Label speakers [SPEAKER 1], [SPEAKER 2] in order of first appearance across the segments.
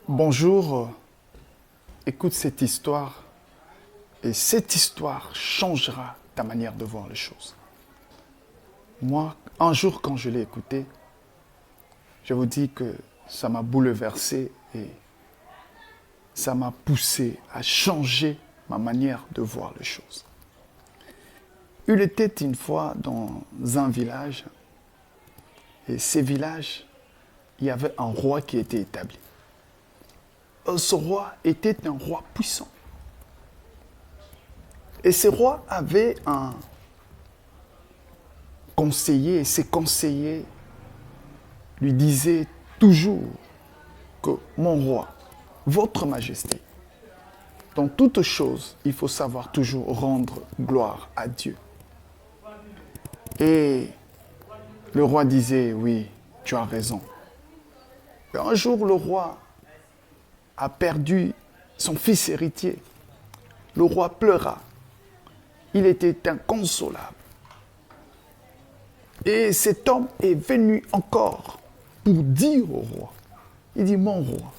[SPEAKER 1] Bonjour, écoute cette histoire et cette histoire changera ta manière de voir les choses. Moi, un jour quand je l'ai écoutée, je vous dis que ça m'a bouleversé et ça m'a poussé à changer ma manière de voir les choses. Il était une fois dans un village et ces villages, il y avait un roi qui était établi. Ce roi était un roi puissant. Et ce roi avait un conseiller, et ses conseillers lui disaient toujours que mon roi, votre majesté, dans toute chose, il faut savoir toujours rendre gloire à Dieu. Et le roi disait, oui, tu as raison. Et un jour, le roi a perdu son fils héritier. Le roi pleura. Il était inconsolable. Et cet homme est venu encore pour dire au roi, il dit, mon roi,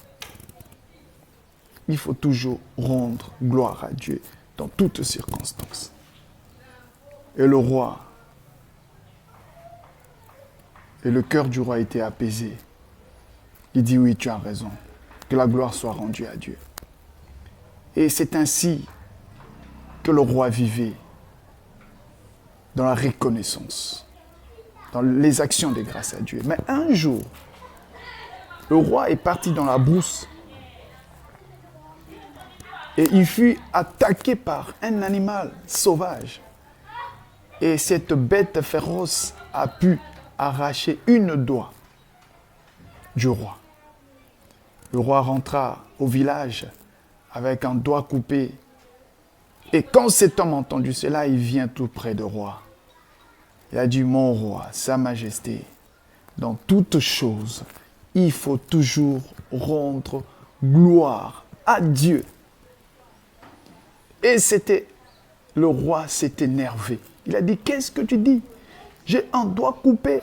[SPEAKER 1] il faut toujours rendre gloire à Dieu dans toutes circonstances. Et le roi, et le cœur du roi était apaisé. Il dit, oui, tu as raison, que la gloire soit rendue à Dieu. Et c'est ainsi que le roi vivait dans la reconnaissance, dans les actions de grâce à Dieu. Mais un jour, le roi est parti dans la brousse et il fut attaqué par un animal sauvage. Et cette bête féroce a pu arracher une doigt du roi. Le roi rentra au village avec un doigt coupé. Et quand cet homme a entendu cela, il vient tout près du roi. Il a dit, mon roi, sa majesté, dans toutes choses, il faut toujours rendre gloire à Dieu. Et le roi s'est énervé. Il a dit, qu'est-ce que tu dis? J'ai un doigt coupé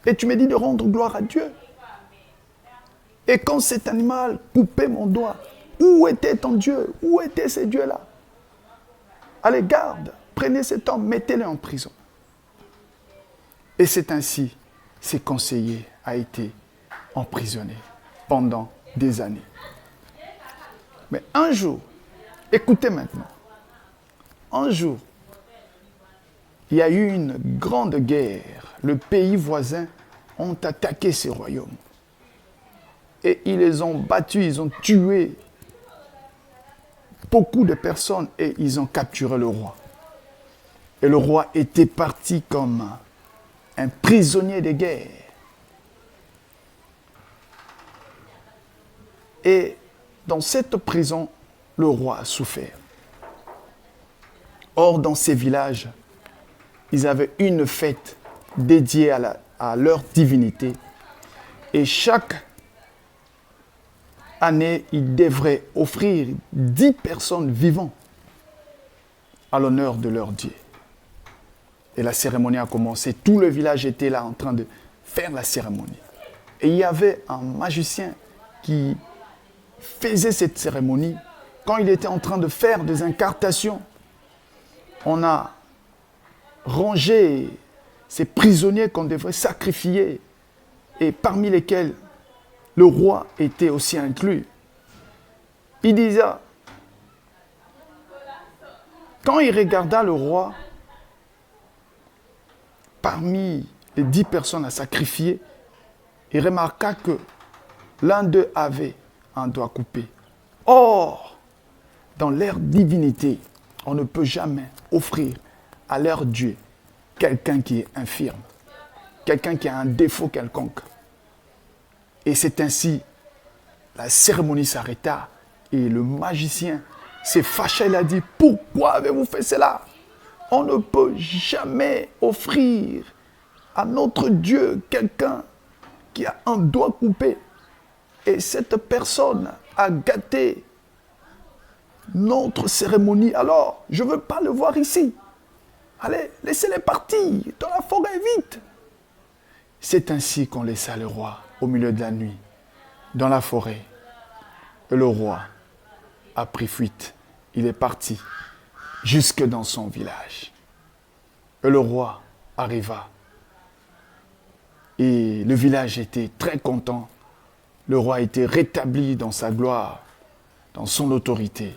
[SPEAKER 1] et tu me dis de rendre gloire à Dieu. Et quand cet animal coupait mon doigt, où était ton Dieu? Où étaient ces dieux-là? Allez, garde, prenez cet homme, mettez-le en prison. Et c'est ainsi, ses conseillers a été emprisonné pendant des années. Mais un jour, écoutez maintenant, un jour, il y a eu une grande guerre. Le pays voisin ont attaqué ces royaumes. Et ils les ont battus, ils ont tué beaucoup de personnes et ils ont capturé le roi. Et le roi était parti comme un prisonnier de guerre. Et dans cette prison, le roi a souffert. Or, dans ces villages, ils avaient une fête dédiée à leur divinité. Et chaque année, ils devraient offrir 10 personnes vivantes à l'honneur de leur Dieu. Et la cérémonie a commencé. Tout le village était là en train de faire la cérémonie. Et il y avait un magicien qui faisait cette cérémonie. Quand il était en train de faire des incantations, on a rangé ces prisonniers qu'on devrait sacrifier et parmi lesquels le roi était aussi inclus. Il disait, quand il regarda le roi, parmi les 10 personnes à sacrifier, il remarqua que l'un d'eux avait un doigt coupé. Or, dans leur divinité, on ne peut jamais offrir à leur Dieu quelqu'un qui est infirme, quelqu'un qui a un défaut quelconque. Et c'est ainsi, la cérémonie s'arrêta et le magicien s'est fâché, il a dit, pourquoi avez-vous fait cela? On ne peut jamais offrir à notre Dieu quelqu'un qui a un doigt coupé. Et cette personne a gâté notre cérémonie. Alors, je ne veux pas le voir ici. Allez, laissez-les partir dans la forêt, vite. C'est ainsi qu'on laissa le roi au milieu de la nuit, dans la forêt. Et le roi a pris fuite. Il est parti jusque dans son village. Et le roi arriva. Et le village était très content. Le roi était rétabli dans sa gloire, dans son autorité.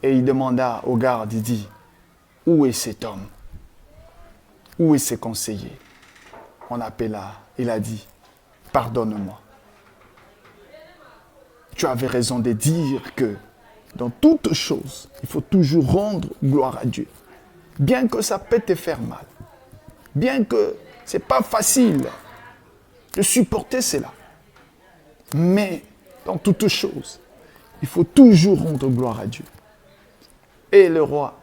[SPEAKER 1] Et il demanda aux gardes, il dit, où est cet homme? Où est ses conseillers? On appela, il a dit, pardonne-moi. Tu avais raison de dire que dans toutes choses, il faut toujours rendre gloire à Dieu. Bien que ça peut te faire mal. Bien que ce n'est pas facile de supporter cela. Mais dans toutes choses, il faut toujours rendre gloire à Dieu. Et le roi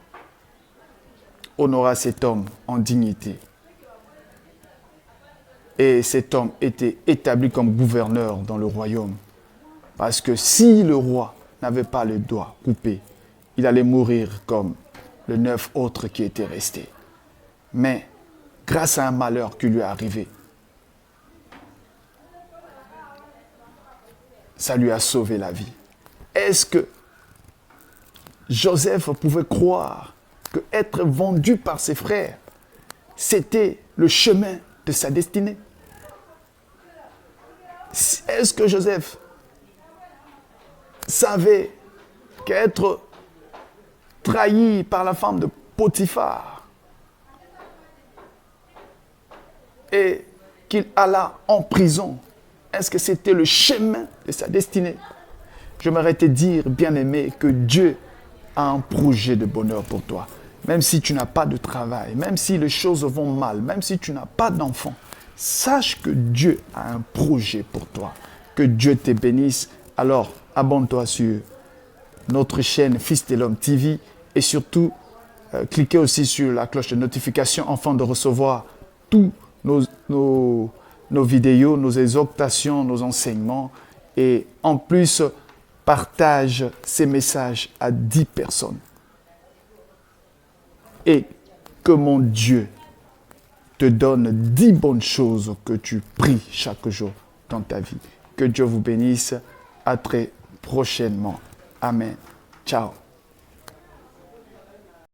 [SPEAKER 1] honora cet homme en dignité. Et cet homme était établi comme gouverneur dans le royaume. Parce que si le roi n'avait pas le doigt coupé, il allait mourir comme les 9 autres qui étaient restés. Mais grâce à un malheur qui lui est arrivé, ça lui a sauvé la vie. Est-ce que Joseph pouvait croire que être vendu par ses frères, c'était le chemin de sa destinée? Est-ce que Joseph savait qu'être trahi par la femme de Potiphar et qu'il alla en prison, est-ce que c'était le chemin de sa destinée? J'aimerais te dire, bien-aimé, que Dieu a un projet de bonheur pour toi. Même si tu n'as pas de travail, même si les choses vont mal, même si tu n'as pas d'enfant, sache que Dieu a un projet pour toi. Que Dieu te bénisse. Alors, abonne-toi sur notre chaîne Fils de l'Homme TV et surtout, cliquez aussi sur la cloche de notification afin de recevoir tous nos vidéos, nos exhortations, nos enseignements. Et en plus, partage ces messages à 10 personnes. Et que mon Dieu te donne 10 bonnes choses que tu pries chaque jour dans ta vie. Que Dieu vous bénisse. À très prochainement. Amen. Ciao.